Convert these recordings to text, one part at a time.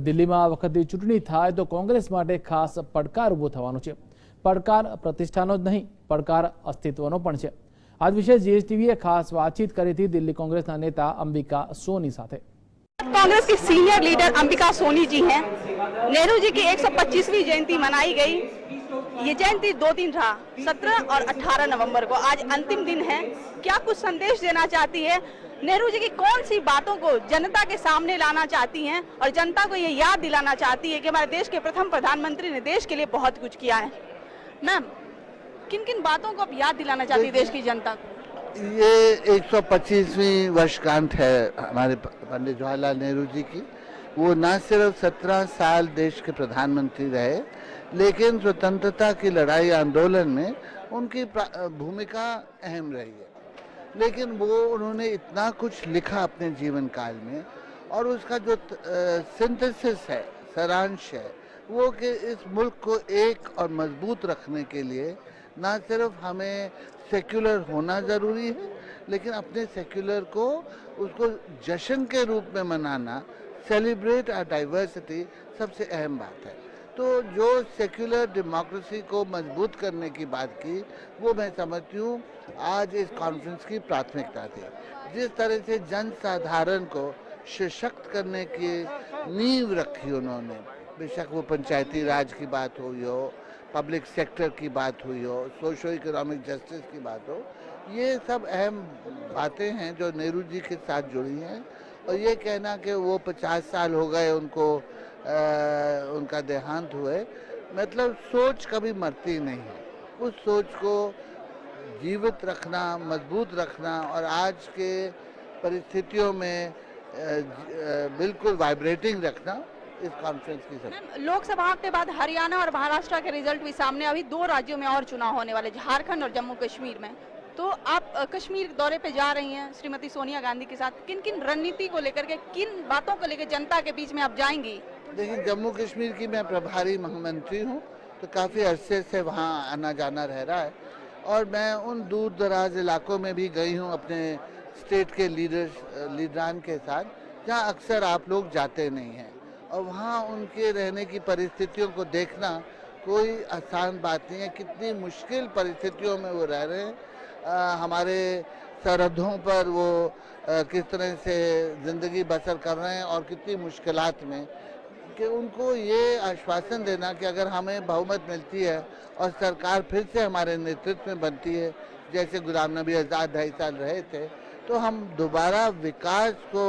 દિલ્હીમાં આ વખતે ચૂંટણી થાય તો કોંગ્રેસ માટે ખાસ પડકાર ઊભો થવાનો છે। પડકાર પ્રતિષ્ઠાનો જ નહીં, પડકાર અસ્તિત્વનો પણ છે। આજ વિશે જીએસટીવીએ ખાસ વાતચીત કરી હતી દિલ્હી કોંગ્રેસના नेता अंबिका सोनी સાથે। कांग्रेस की सीनियर लीडर अंबिका सोनी जी हैं। नेहरू जी की 125वीं जयंती मनाई गई। ये जयंती 2 दिन रहा, 17 और 18 नवंबर को। आज अंतिम दिन है। क्या कुछ संदेश देना चाहती है? नेहरू जी की कौन सी बातों को जनता के सामने लाना चाहती हैं और जनता को ये याद दिलाना चाहती है कि हमारे देश के प्रथम प्रधानमंत्री ने देश के लिए बहुत कुछ किया है? मैम, किन किन बातों को आप याद दिलाना चाहती है देश की जनता को? ये 125वीं वर्षगांठ है हमारे पंडित जवाहरलाल नेहरू जी की। वो न सिर्फ 17 साल देश के प्रधानमंत्री रहे, लेकिन स्वतंत्रता की लड़ाई आंदोलन में उनकी भूमिका अहम रही है। लेकिन वो उन्होंने इतना कुछ लिखा अपने जीवन काल में, और उसका जो सिंथेसिस है, सारांश है, वो कि इस मुल्क को एक और मजबूत रखने के लिए ना सिर्फ हमें सेक्युलर होना ज़रूरी है, लेकिन अपने सेक्युलर को उसको जश्न के रूप में मनाना, सेलिब्रेट आवर डाइवर्सिटी, सबसे अहम बात है। तो जो सेक्युलर डेमोक्रेसी को मजबूत करने की बात की, वो मैं समझती हूँ आज इस कॉन्फ्रेंस की प्राथमिकता थी। जिस तरह से जनसाधारण को सशक्त करने की नींव रखी उन्होंने, बेशक वो पंचायती राज की बात हुई हो, पब्लिक सेक्टर की बात हुई हो, सोशो इकोनॉमिक जस्टिस की बात हो, ये सब अहम बातें हैं जो नेहरू जी के साथ जुड़ी हैं। और ये कहना कि वो 50 साल हो गए उनको उनका देहांत हुए, मतलब सोच कभी मरती नहीं है। उस सोच को जीवित रखना, मजबूत रखना और आज के परिस्थितियों में बिल्कुल वाइब्रेटिंग रखना इस कॉन्फ्रेंस की सब। लोकसभा के बाद हरियाणा और महाराष्ट्र के रिजल्ट भी सामने। अभी 2 राज्यों में और चुनाव होने वाले, झारखंड और जम्मू कश्मीर में। तो आप कश्मीर दौरे पे जा रही हैं श्रीमती सोनिया गांधी के साथ। किन किन रणनीति को लेकर के, किन बातों को लेकर जनता के बीच में आप जाएंगी? देखिए, जम्मू कश्मीर की मैं प्रभारी महामंत्री हूँ, तो काफ़ी अरसे से वहाँ आना जाना रह रहा है। और मैं उन दूर दराज इलाकों में भी गई हूँ अपने स्टेट के लीडरान के साथ, जहाँ अक्सर आप लोग जाते नहीं हैं। और वहाँ उनके रहने की परिस्थितियों को देखना कोई आसान बात नहीं है। कितनी मुश्किल परिस्थितियों में वो रह रहे हैं। हमारे सरहदों पर वो किस तरह से ज़िंदगी बसर कर रहे हैं और कितनी मुश्किलात में, कि उनको ये आश्वासन देना कि अगर हमें बहुमत मिलती है और सरकार फिर से हमारे नेतृत्व में बनती है, जैसे गुलाम नबी आज़ाद 2.5 साल रहे थे, तो हम दोबारा विकास को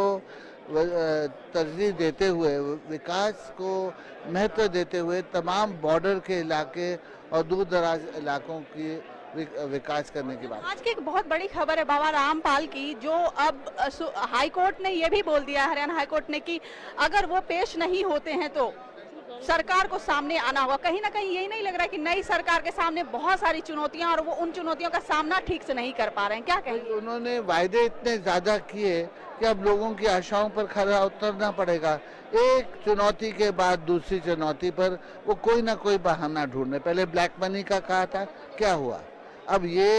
तरजीह देते हुए, विकास को महत्व देते हुए तमाम बॉर्डर के इलाके और दूर दराज इलाकों की विकास करने की बात। आज की एक बहुत बड़ी खबर है बाबा रामपाल की, जो अब हाई कोर्ट ने ये भी बोल दिया, हरियाणा हाई कोर्ट ने, कि अगर वो पेश नहीं होते हैं तो सरकार को सामने आना होगा। कहीं ना कहीं यही नहीं लग रहा है कि नई सरकार के सामने बहुत सारी चुनौतियां, और वो उन चुनौतियों का सामना ठीक से नहीं कर पा रहे हैं? क्या कहेंगे? उन्होंने वायदे इतने ज्यादा किए कि अब लोगों की आशाओं पर खरा उतरना पड़ेगा। एक चुनौती के बाद दूसरी चुनौती पर वो कोई ना कोई बहाना ढूंढ रहे। पहले ब्लैक मनी का कहा था, क्या हुआ? अब ये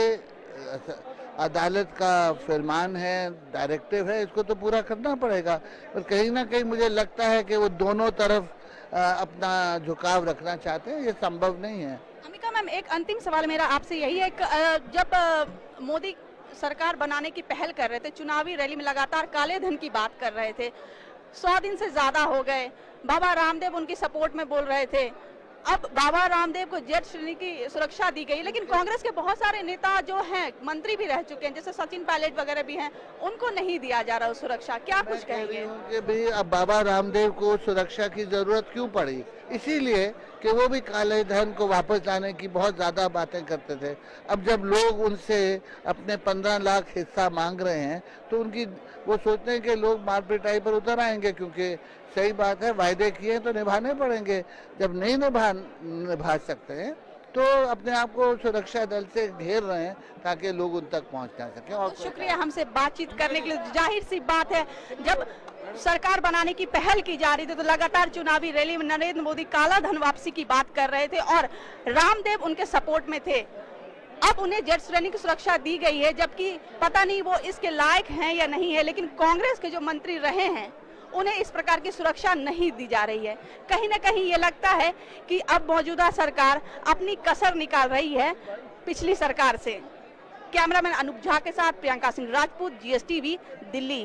अदालत का फरमान है, डायरेक्टिव है, इसको तो पूरा करना पड़ेगा। पर कहीं ना कहीं मुझे लगता है कि वो दोनों तरफ अपना झुकाव रखना चाहते हैं। ये संभव नहीं है। अमिका मैम, एक अंतिम सवाल मेरा आपसे यही है, जब मोदी सरकार बनाने की पहल कर रहे थे, चुनावी रैली में लगातार काले धन की बात कर रहे थे, 100 दिन से ज्यादा हो गए, बाबा रामदेव उनकी सपोर्ट में बोल रहे थे। अब बाबा रामदेव को जेड श्रेणी की सुरक्षा दी गई, लेकिन कांग्रेस के बहुत सारे नेता जो हैं, मंत्री भी रह चुके हैं, जैसे सचिन पायलट वगैरह भी हैं, उनको नहीं दिया जा रहा सुरक्षा। क्या कुछ कहेंगे? कि भाई अब बाबा रामदेव को सुरक्षा की जरूरत क्यों पड़ी? इसीलिए कि वो भी काले धन को वापस लाने की बहुत ज्यादा बातें करते थे। अब जब लोग उनसे अपने 15 लाख हिस्सा मांग रहे हैं, तो उनकी वो सोचते हैं कि लोग मार पिटाई पर उतर आएंगे, क्योंकि सही बात है, वायदे किए तो निभाने पड़ेंगे। जब नहीं निभा सकते हैं तो अपने आप को सुरक्षा दल से घेर रहे हैं ताकि लोग उन तक पहुंच ना सके। और शुक्रिया हमसे बातचीत करने के लिए। जाहिर सी बात है, जब सरकार बनाने की पहल की जा रही थी तो लगातार चुनावी रैली में नरेंद्र मोदी काला धन वापसी की बात कर रहे थे और रामदेव उनके सपोर्ट में थे। अब उन्हें जेड श्रेणी की सुरक्षा दी गई है, जबकि पता नहीं वो इसके लायक हैं या नहीं है, लेकिन कांग्रेस के जो मंत्री रहे हैं उन्हें इस प्रकार की सुरक्षा नहीं दी जा रही है। कहीं ना कहीं ये लगता है कि अब मौजूदा सरकार अपनी कसर निकाल रही है पिछली सरकार से। कैमरामैन अनूप झा के साथ प्रियंका सिंह राजपूत, GSTV, दिल्ली।